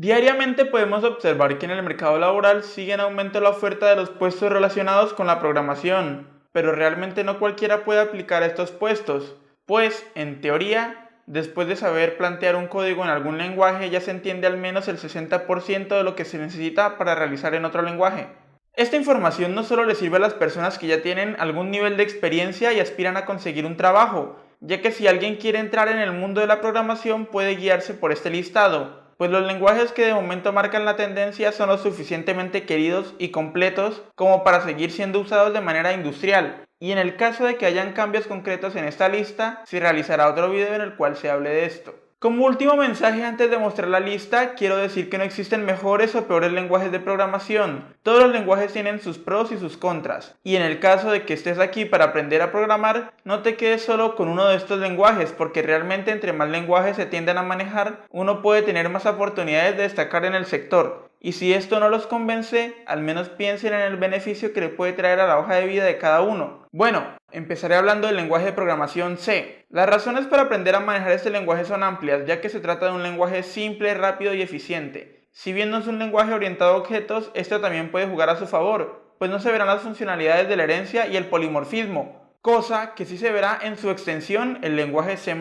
Diariamente podemos observar que en el mercado laboral sigue en aumento la oferta de los puestos relacionados con la programación, pero realmente no cualquiera puede aplicar a estos puestos, pues, en teoría, después de saber plantear un código en algún lenguaje ya se entiende al menos el 60% de lo que se necesita para realizar en otro lenguaje. Esta información no solo le sirve a las personas que ya tienen algún nivel de experiencia y aspiran a conseguir un trabajo, ya que si alguien quiere entrar en el mundo de la programación puede guiarse por este listado, pues los lenguajes que de momento marcan la tendencia son lo suficientemente queridos y completos como para seguir siendo usados de manera industrial, y en el caso de que hayan cambios concretos en esta lista, se realizará otro video en el cual se hable de esto. Como último mensaje antes de mostrar la lista, quiero decir que no existen mejores o peores lenguajes de programación. Todos los lenguajes tienen sus pros y sus contras. Y en el caso de que estés aquí para aprender a programar, no te quedes solo con uno de estos lenguajes, porque realmente entre más lenguajes se tienden a manejar, uno puede tener más oportunidades de destacar en el sector. Y si esto no los convence, al menos piensen en el beneficio que le puede traer a la hoja de vida de cada uno. Bueno, empezaré hablando del lenguaje de programación C. Las razones para aprender a manejar este lenguaje son amplias, ya que se trata de un lenguaje simple, rápido y eficiente. Si bien no es un lenguaje orientado a objetos, esto también puede jugar a su favor, pues no se verán las funcionalidades de la herencia y el polimorfismo, cosa que sí se verá en su extensión, el lenguaje C++.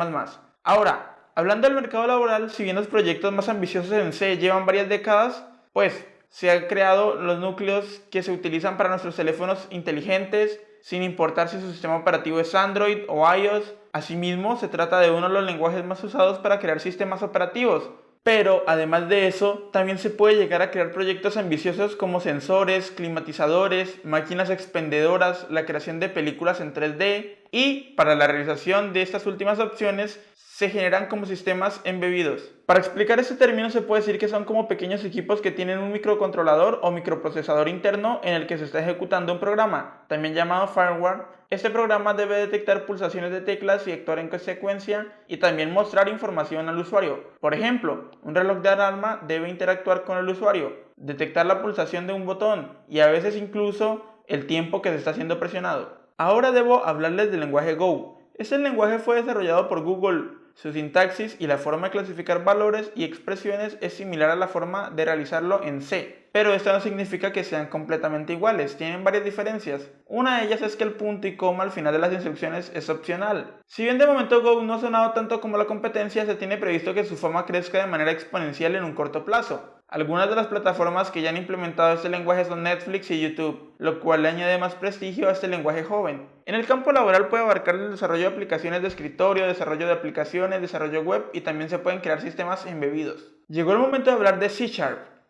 Ahora, hablando del mercado laboral, si bien los proyectos más ambiciosos en C llevan varias décadas, pues se han creado los núcleos que se utilizan para nuestros teléfonos inteligentes, sin importar si su sistema operativo es Android o iOS. Asimismo, se trata de uno de los lenguajes más usados para crear sistemas operativos. Pero, además de eso, también se puede llegar a crear proyectos ambiciosos como sensores, climatizadores, máquinas expendedoras, la creación de películas en 3D y, para la realización de estas últimas opciones, se generan como sistemas embebidos. Para explicar este término se puede decir que son como pequeños equipos que tienen un microcontrolador o microprocesador interno en el que se está ejecutando un programa, también llamado firmware. Este programa debe detectar pulsaciones de teclas y actuar en secuencia y también mostrar información al usuario. Por ejemplo, un reloj de alarma debe interactuar con el usuario, detectar la pulsación de un botón y a veces incluso el tiempo que se está siendo presionado. Ahora debo hablarles del lenguaje Go. Este lenguaje fue desarrollado por Google. Su sintaxis y la forma de clasificar valores y expresiones es similar a la forma de realizarlo en C, pero esto no significa que sean completamente iguales, tienen varias diferencias. Una de ellas es que el punto y coma al final de las instrucciones es opcional. Si bien de momento Go no ha sonado tanto como la competencia, se tiene previsto que su fama crezca de manera exponencial en un corto plazo. Algunas de las plataformas que ya han implementado este lenguaje son Netflix y YouTube, lo cual le añade más prestigio a este lenguaje joven. En el campo laboral puede abarcar el desarrollo de aplicaciones de escritorio, desarrollo de aplicaciones, desarrollo web y también se pueden crear sistemas embebidos. Llegó el momento de hablar de C#.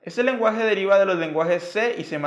Este lenguaje deriva de los lenguajes C y C++.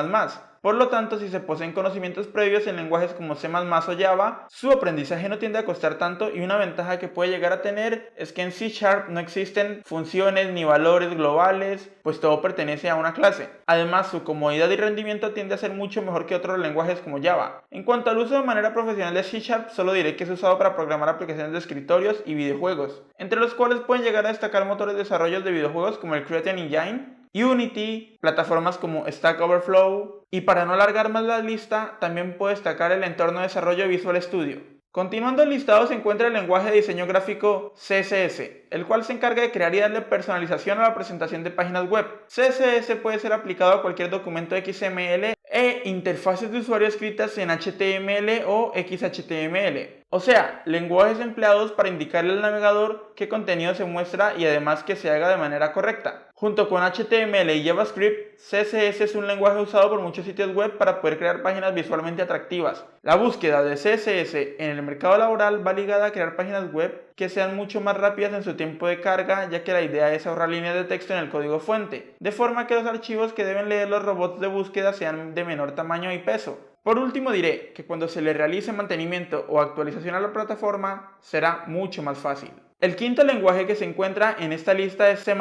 Por lo tanto, si se poseen conocimientos previos en lenguajes como C++ o Java, su aprendizaje no tiende a costar tanto y una ventaja que puede llegar a tener es que en C# no existen funciones ni valores globales, pues todo pertenece a una clase. Además, su comodidad y rendimiento tiende a ser mucho mejor que otros lenguajes como Java. En cuanto al uso de manera profesional de C#, solo diré que es usado para programar aplicaciones de escritorios y videojuegos, entre los cuales pueden llegar a destacar motores de desarrollo de videojuegos como el Create Engine, Unity, plataformas como Stack Overflow, y para no alargar más la lista, también puedo destacar el entorno de desarrollo Visual Studio. Continuando el listado se encuentra el lenguaje de diseño gráfico CSS, el cual se encarga de crear y darle personalización a la presentación de páginas web. CSS puede ser aplicado a cualquier documento XML e interfaces de usuario escritas en HTML o XHTML. O sea, lenguajes empleados para indicarle al navegador qué contenido se muestra y además que se haga de manera correcta. Junto con HTML y JavaScript, CSS es un lenguaje usado por muchos sitios web para poder crear páginas visualmente atractivas. La búsqueda de CSS en el mercado laboral va ligada a crear páginas web que sean mucho más rápidas en su tiempo de carga, ya que la idea es ahorrar líneas de texto en el código fuente, de forma que los archivos que deben leer los robots de búsqueda sean de menor tamaño y peso. Por último diré que cuando se le realice mantenimiento o actualización a la plataforma será mucho más fácil. El quinto lenguaje que se encuentra en esta lista es C++,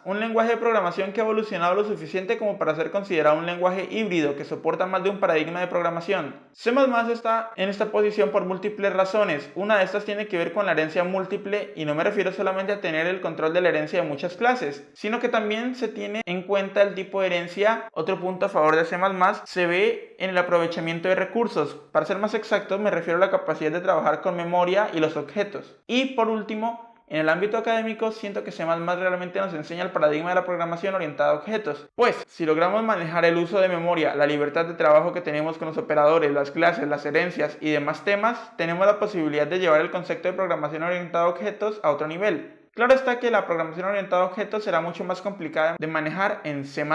un lenguaje de programación que ha evolucionado lo suficiente como para ser considerado un lenguaje híbrido que soporta más de un paradigma de programación. C++ está en esta posición por múltiples razones. Una de estas tiene que ver con la herencia múltiple y no me refiero solamente a tener el control de la herencia de muchas clases, sino que también se tiene en cuenta el tipo de herencia. Otro punto a favor de C++ se ve en el aprovechamiento de recursos. Para ser más exacto, me refiero a la capacidad de trabajar con memoria y los objetos. Y por último, En el ámbito académico siento que C++ realmente nos enseña el paradigma de la programación orientada a objetos, pues si logramos manejar el uso de memoria, la libertad de trabajo que tenemos con los operadores, las clases, las herencias y demás temas, tenemos la posibilidad de llevar el concepto de programación orientada a objetos a otro nivel. Claro está que la programación orientada a objetos será mucho más complicada de manejar en C++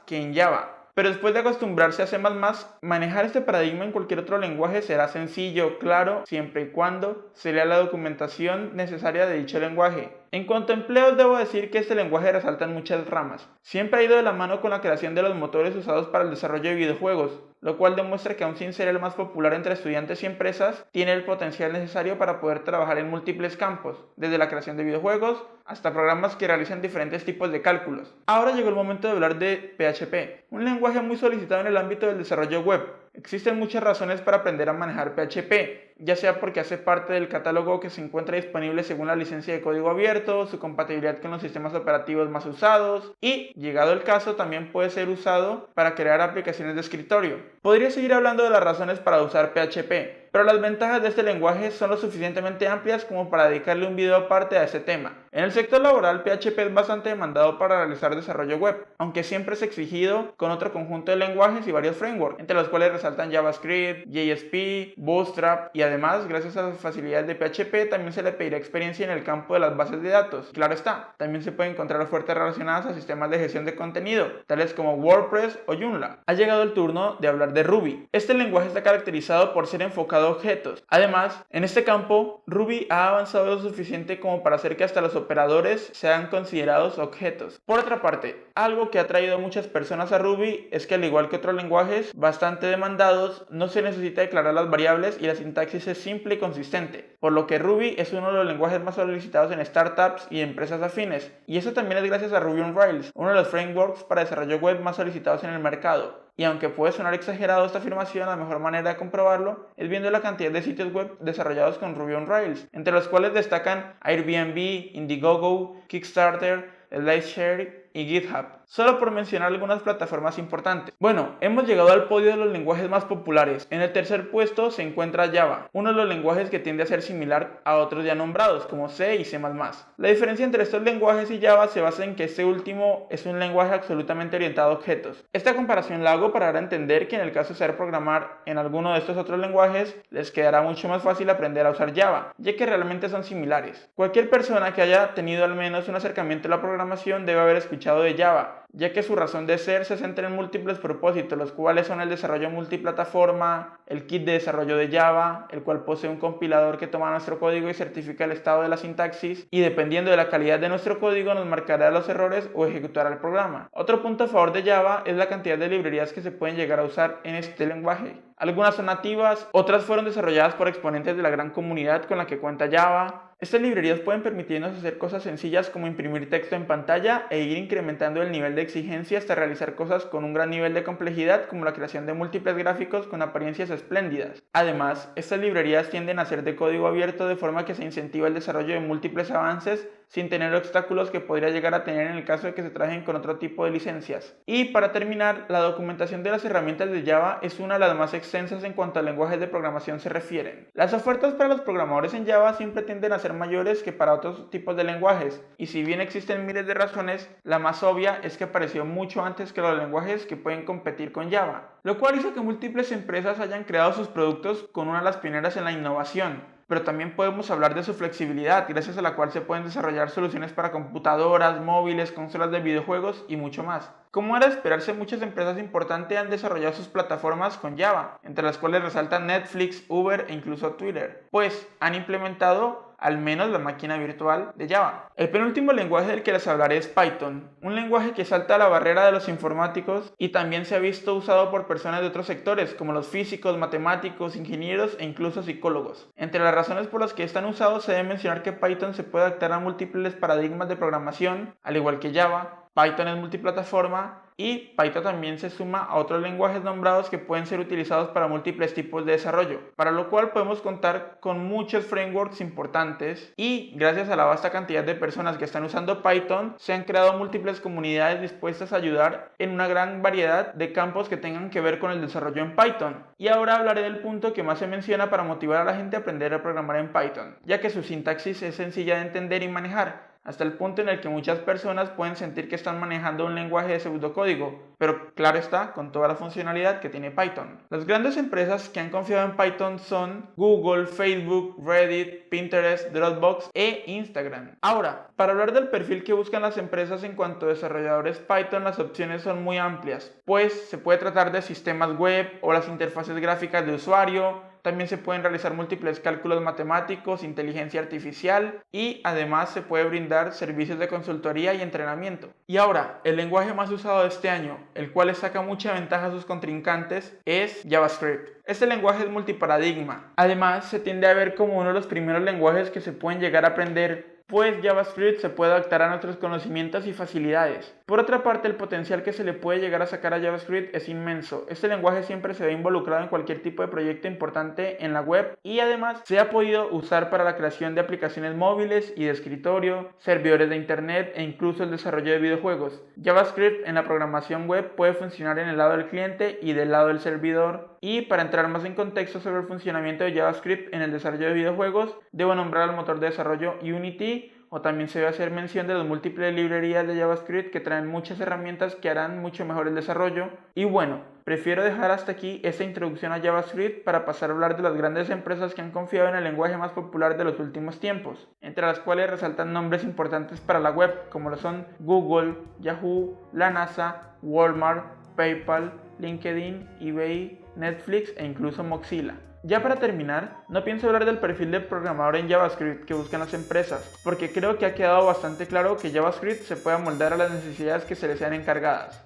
que en Java. Pero después de acostumbrarse a C++, manejar este paradigma en cualquier otro lenguaje será sencillo, claro, siempre y cuando se lea la documentación necesaria de dicho lenguaje. En cuanto a empleos, debo decir que este lenguaje resalta en muchas ramas. Siempre ha ido de la mano con la creación de los motores usados para el desarrollo de videojuegos, lo cual demuestra que aun sin ser el más popular entre estudiantes y empresas, tiene el potencial necesario para poder trabajar en múltiples campos, desde la creación de videojuegos hasta programas que realizan diferentes tipos de cálculos. Ahora llegó el momento de hablar de PHP, un lenguaje muy solicitado en el ámbito del desarrollo web. Existen muchas razones para aprender a manejar PHP, ya sea porque hace parte del catálogo que se encuentra disponible según la licencia de código abierto, su compatibilidad con los sistemas operativos más usados y, llegado el caso, también puede ser usado para crear aplicaciones de escritorio. Podría seguir hablando de las razones para usar PHP, pero las ventajas de este lenguaje son lo suficientemente amplias como para dedicarle un video aparte a este tema. En el sector laboral, PHP es bastante demandado para realizar desarrollo web, aunque siempre es exigido con otro conjunto de lenguajes y varios frameworks, entre los cuales resaltan JavaScript, JSP, Bootstrap y además, gracias a las facilidades de PHP, también se le pedirá experiencia en el campo de las bases de datos. Claro está, también se pueden encontrar ofertas relacionadas a sistemas de gestión de contenido, tales como WordPress o Joomla. Ha llegado el turno de hablar de Ruby. Este lenguaje está caracterizado por ser enfocado a objetos. Además, en este campo, Ruby ha avanzado lo suficiente como para hacer que hasta los operadores sean considerados objetos. Por otra parte, algo que ha traído a muchas personas a Ruby es que al igual que otros lenguajes bastante demandados, no se necesita declarar las variables y la sintaxis es simple y consistente, por lo que Ruby es uno de los lenguajes más solicitados en startups y empresas afines, y eso también es gracias a Ruby on Rails, uno de los frameworks para desarrollo web más solicitados en el mercado. Y aunque puede sonar exagerado esta afirmación, la mejor manera de comprobarlo es viendo la cantidad de sitios web desarrollados con Ruby on Rails, entre los cuales destacan Airbnb, Indiegogo, Kickstarter, SlideShare y GitHub, solo por mencionar algunas plataformas importantes. Bueno, hemos llegado al podio de los lenguajes más populares. En el tercer puesto se encuentra Java, uno de los lenguajes que tiende a ser similar a otros ya nombrados, como C y C++. La diferencia entre estos lenguajes y Java se basa en que este último es un lenguaje absolutamente orientado a objetos. Esta comparación la hago para dar a entender que en el caso de saber programar en alguno de estos otros lenguajes, les quedará mucho más fácil aprender a usar Java, ya que realmente son similares. Cualquier persona que haya tenido al menos un acercamiento a la programación debe haber escuchado de Java, ya que su razón de ser se centra en múltiples propósitos, los cuales son el desarrollo multiplataforma, el kit de desarrollo de Java, el cual posee un compilador que toma nuestro código y certifica el estado de la sintaxis, y dependiendo de la calidad de nuestro código nos marcará los errores o ejecutará el programa. Otro punto a favor de Java es la cantidad de librerías que se pueden llegar a usar en este lenguaje. Algunas son nativas, otras fueron desarrolladas por exponentes de la gran comunidad con la que cuenta Java. Estas librerías pueden permitirnos hacer cosas sencillas como imprimir texto en pantalla e ir incrementando el nivel de exigencia hasta realizar cosas con un gran nivel de complejidad como la creación de múltiples gráficos con apariencias espléndidas. Además, estas librerías tienden a ser de código abierto de forma que se incentiva el desarrollo de múltiples avances sin tener obstáculos que podría llegar a tener en el caso de que se trabajen con otro tipo de licencias. Y para terminar, la documentación de las herramientas de Java es una de las más extensas en cuanto a lenguajes de programación se refieren. Las ofertas para los programadores en Java siempre tienden a ser mayores que para otros tipos de lenguajes, y si bien existen miles de razones, la más obvia es que apareció mucho antes que los lenguajes que pueden competir con Java, lo cual hizo que múltiples empresas hayan creado sus productos con una de las pioneras en la innovación. Pero también podemos hablar de su flexibilidad, gracias a la cual se pueden desarrollar soluciones para computadoras, móviles, consolas de videojuegos y mucho más. Como era de esperarse, muchas empresas importantes han desarrollado sus plataformas con Java, entre las cuales resaltan Netflix, Uber e incluso Twitter, pues han implementado al menos la máquina virtual de Java. El penúltimo lenguaje del que les hablaré es Python, un lenguaje que salta la barrera de los informáticos y también se ha visto usado por personas de otros sectores, como los físicos, matemáticos, ingenieros e incluso psicólogos. Entre las razones por las que están usados se debe mencionar que Python se puede adaptar a múltiples paradigmas de programación, al igual que Java, Python es multiplataforma y Python también se suma a otros lenguajes nombrados que pueden ser utilizados para múltiples tipos de desarrollo, para lo cual podemos contar con muchos frameworks importantes y gracias a la vasta cantidad de personas que están usando Python, se han creado múltiples comunidades dispuestas a ayudar en una gran variedad de campos que tengan que ver con el desarrollo en Python. Y ahora hablaré del punto que más se menciona para motivar a la gente a aprender a programar en Python, ya que su sintaxis es sencilla de entender y manejar, hasta el punto en el que muchas personas pueden sentir que están manejando un lenguaje de pseudocódigo, pero claro está, con toda la funcionalidad que tiene Python. Las grandes empresas que han confiado en Python son Google, Facebook, Reddit, Pinterest, Dropbox e Instagram. Ahora, para hablar del perfil que buscan las empresas en cuanto a desarrolladores Python, las opciones son muy amplias, pues se puede tratar de sistemas web o las interfaces gráficas de usuario. También se pueden realizar múltiples cálculos matemáticos, inteligencia artificial y además se puede brindar servicios de consultoría y entrenamiento. Y ahora, el lenguaje más usado de este año, el cual le saca mucha ventaja a sus contrincantes, es JavaScript. Este lenguaje es multiparadigma. Además, se tiende a ver como uno de los primeros lenguajes que se pueden llegar a aprender, pues JavaScript se puede adaptar a nuestros conocimientos y facilidades. Por otra parte, el potencial que se le puede llegar a sacar a JavaScript es inmenso. Este lenguaje siempre se ve involucrado en cualquier tipo de proyecto importante en la web y además se ha podido usar para la creación de aplicaciones móviles y de escritorio, servidores de internet e incluso el desarrollo de videojuegos. JavaScript en la programación web puede funcionar en el lado del cliente y del lado del servidor. Y para entrar más en contexto sobre el funcionamiento de JavaScript en el desarrollo de videojuegos, debo nombrar al motor de desarrollo Unity, o también se debe hacer mención de las múltiples librerías de JavaScript que traen muchas herramientas que harán mucho mejor el desarrollo. Y bueno, prefiero dejar hasta aquí esta introducción a JavaScript para pasar a hablar de las grandes empresas que han confiado en el lenguaje más popular de los últimos tiempos, entre las cuales resaltan nombres importantes para la web como lo son Google, Yahoo, la NASA, Walmart, PayPal, LinkedIn, eBay, Netflix e incluso Mozilla. Ya para terminar, no pienso hablar del perfil del programador en JavaScript que buscan las empresas, porque creo que ha quedado bastante claro que JavaScript se puede amoldar a las necesidades que se le sean encargadas.